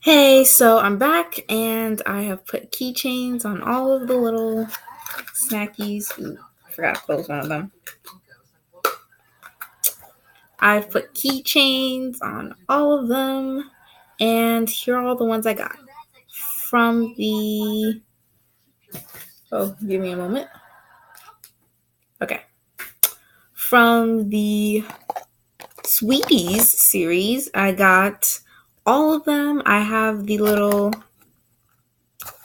Hey, so I'm back and I have put keychains on all of the little snackies. Ooh, I forgot to close one of them. I've put keychains on all of them, and here are all the ones I got from the. Oh, give me a moment. Okay. From the Sweeties series, I got all of them. I have the little.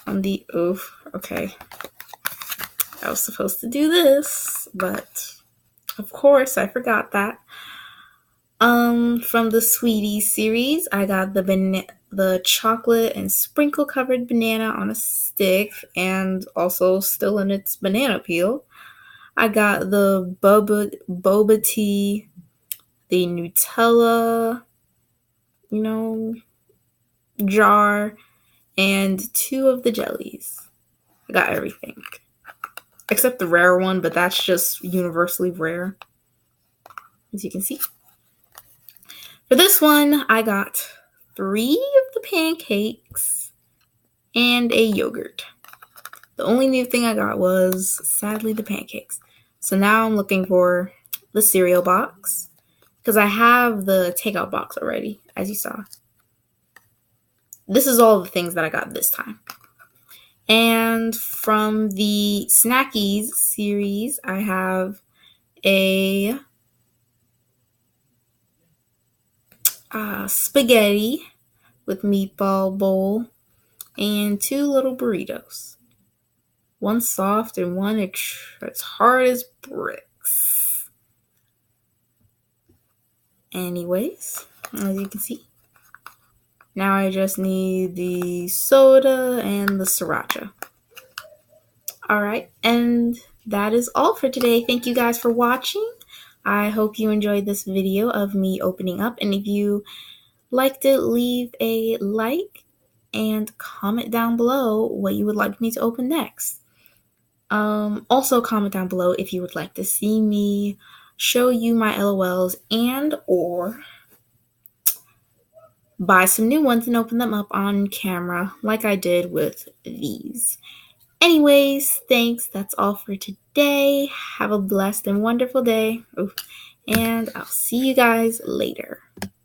On the. Oh, okay. I was supposed to do this, but of course I forgot that. From the Sweeties series, I got the chocolate and sprinkle covered banana on a stick, and also still in its banana peel. I got the boba tea, the Nutella, jar, and two of the jellies. I got everything except the rare one, but that's just universally rare, as you can see. For this one, I got 3 of the pancakes and a yogurt. The only new thing I got was, sadly, the pancakes. So now I'm looking for the cereal box, because I have the takeout box already, as you saw. This is all the things that I got this time. And from the Snackies series, I have a spaghetti with meatball bowl and 2 little burritos. One soft and one as hard as bricks. Anyways, as you can see, now I just need the soda and the sriracha. Alright, and that is all for today. Thank you guys for watching. I hope you enjoyed this video of me opening up, and if you liked it, leave a like and comment down below what you would like me to open next. Also comment down below if you would like to see me show you my LOLs and or buy some new ones and open them up on camera like I did with these. Anyways, thanks. That's all for today. Have a blessed and wonderful day. And I'll see you guys later.